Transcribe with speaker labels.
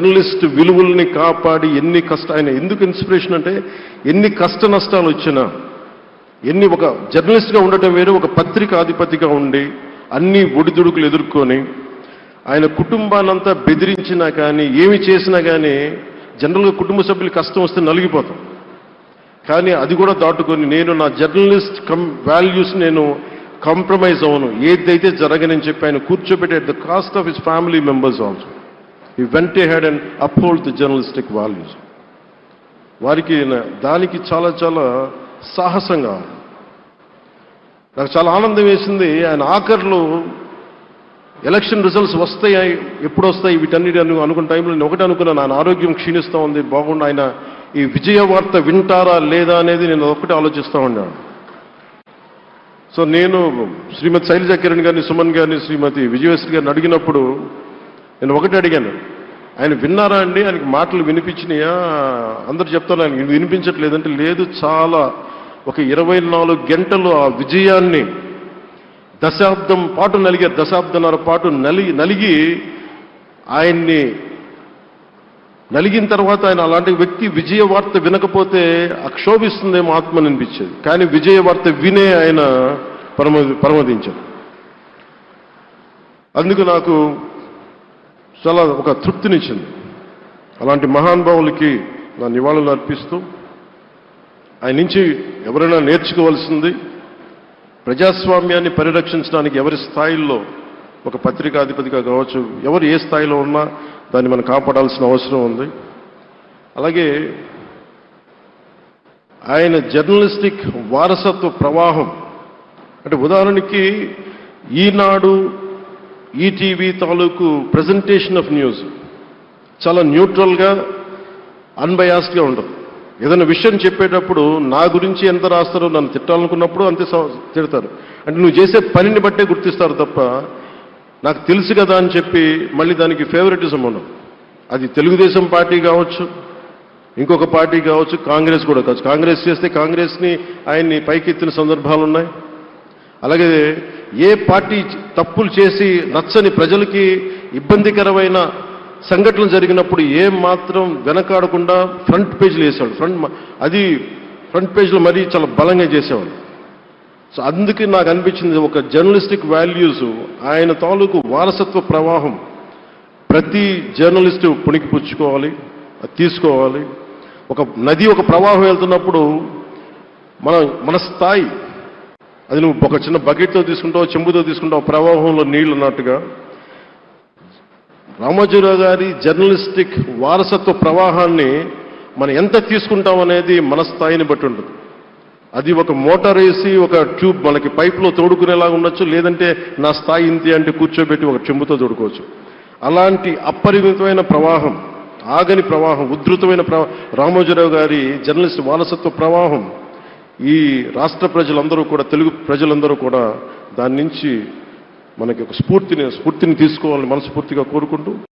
Speaker 1: Journalist విలువల్ని కాపాడి ఆయన ఎందుకు ఇన్స్పిరేషన్ అంటే ఎన్ని కష్ట నష్టాలు వచ్చినా ఒక జర్నలిస్ట్గా ఉండటం వేరు, ఒక పత్రిక అధిపతిగా ఉండి అన్ని ఒడిదుడుకులు ఎదుర్కొని ఆయన కుటుంబానంతా బెదిరించినా కానీ ఏమి చేసినా కానీ జనరల్గా కుటుంబ సభ్యులు కష్టం వస్తే నలిగిపోతాం. కానీ అది కూడా దాటుకొని నేను నా జర్నలిస్ట్ వాల్యూస్ నేను కాంప్రమైజ్ అవ్వను, ఏదైతే జరగనని చెప్పి ఆయన కూర్చోబెట్టి at the cost of his family members also he vent ahead and uphold the journalistic values. వారికి దానికి చాలా చాలా సాహసంగా నాకు చాలా ఆనందం వేసింది. ఆయన ఆఖర్లో ఎలక్షన్ రిజల్ట్స్ వస్తాయి, ఎప్పుడు వస్తాయి వీటన్నిటి అనుకున్న టైంలో నేను ఒకటి అనుకున్నాను, ఆయన ఆరోగ్యం క్షీణిస్తూ ఉంది, బాగుండు, ఆయన ఈ విజయ వార్త వింటారా లేదా అనేది నేను ఒకటి ఆలోచిస్తూ ఉన్నాను. సో నేను శ్రీమతి శైలజా కిరణ్ గారిని, సుమన్ గారిని, శ్రీమతి విజయశ్రీ గారిని అడిగినప్పుడు నేను ఒకటి అడిగాను, ఆయన విన్నారా అండి, ఆయనకి మాటలు వినిపించినాయా? అందరు చెప్తాను ఆయన వినిపించట్లేదంటే లేదు, చాలా ఒక 24 గంటలు ఆ విజయాన్ని దశాబ్దం పాటు నలిగారు, దశాబ్దన్నర పాటు నలిగి ఆయన్ని నలిగిన తర్వాత ఆయన అలాంటి వ్యక్తి విజయ వార్త వినకపోతే అక్షోభిస్తుందేమో ఆత్మని అనిపించేది. కానీ విజయ వార్త వినే ఆయన పరమదించారు. అందుకు నాకు చాలా ఒక తృప్తినిచ్చింది. అలాంటి మహానుభావులకి నా నివాళులు అర్పిస్తూ ఆయన నుంచి ఎవరైనా నేర్చుకోవాల్సింది ప్రజాస్వామ్యాన్ని పరిరక్షించడానికి ఎవరి స్థాయిల్లో ఒక పత్రికాధిపతిగా కావచ్చు, ఎవరు ఏ స్థాయిలో ఉన్నా దాన్ని మనం కాపాడాల్సిన అవసరం ఉంది. అలాగే ఆయన జర్నలిస్టిక్ వారసత్వ ప్రవాహం అంటే ఉదాహరణకి ఈనాడు, ఈటీవీ తాలూకు ప్రజెంటేషన్ ఆఫ్ న్యూస్ చాలా న్యూట్రల్గా అన్బయాస్డ్గా ఉండదు. ఏదైనా విషయం చెప్పేటప్పుడు నా గురించి ఎంత రాస్తారో, నన్ను తిట్టాలనుకున్నప్పుడు అంతే తిడతారు. అంటే నువ్వు చేసే పనిని బట్టే గుర్తిస్తారు తప్ప నాకు తెలుసు కదా అని చెప్పి మళ్ళీ దానికి ఫేవరెటిజం ఉండదు. అది తెలుగుదేశం పార్టీ కావచ్చు, ఇంకొక పార్టీ కావచ్చు, కాంగ్రెస్ కూడా కావచ్చు. కాంగ్రెస్ చేస్తే కాంగ్రెస్ని ఆయన్ని పైకెత్తిన సందర్భాలు ఉన్నాయి. అలాగే ఏ పార్టీ తప్పులు చేసి నచ్చని ప్రజలకి ఇబ్బందికరమైన సంఘటనలు జరిగినప్పుడు ఏం మాత్రం వెనకాడకుండా ఫ్రంట్ పేజీలు వేసేవాడు. ఫ్రంట్ పేజీలో మరీ చాలా బలంగా చేసేవాడు. సో అందుకే నాకు అనిపించింది ఒక జర్నలిస్టిక్ వాల్యూస్ ఆయన తాలూకు వారసత్వ ప్రవాహం ప్రతి జర్నలిస్టు పుణికిపుచ్చుకోవాలి, తీసుకోవాలి. ఒక నది ఒక ప్రవాహం వెళ్తున్నప్పుడు మన స్థాయి అది నువ్వు ఒక చిన్న బకెట్తో తీసుకుంటావు, చెంబుతో తీసుకుంటావు, ప్రవాహంలో నీళ్లు అన్నట్టుగా రామోజీరావు గారి జర్నలిస్టిక్ వారసత్వ ప్రవాహాన్ని మనం ఎంత తీసుకుంటాం అనేది మన స్థాయిని బట్టి ఉంటుంది. అది ఒక మోటార్ వేసి ఒక ట్యూబ్ మనకి పైప్లో తోడుకునేలాగా ఉండొచ్చు, లేదంటే నా స్థాయి ఇంతే అంటే కూర్చోబెట్టి ఒక చెంబుతో తోడుకోవచ్చు. అలాంటి అపరిమితమైన ప్రవాహం, ఆగని ప్రవాహం, ఉధృతమైన రామోజీరావు గారి జర్నలిస్ట్ వారసత్వ ప్రవాహం ఈ రాష్ట్ర ప్రజలందరూ కూడా, తెలుగు ప్రజలందరూ కూడా దాని నుంచి మనకి ఒక స్ఫూర్తిని తీసుకోవాలని మనస్ఫూర్తిగా కోరుకుంటూ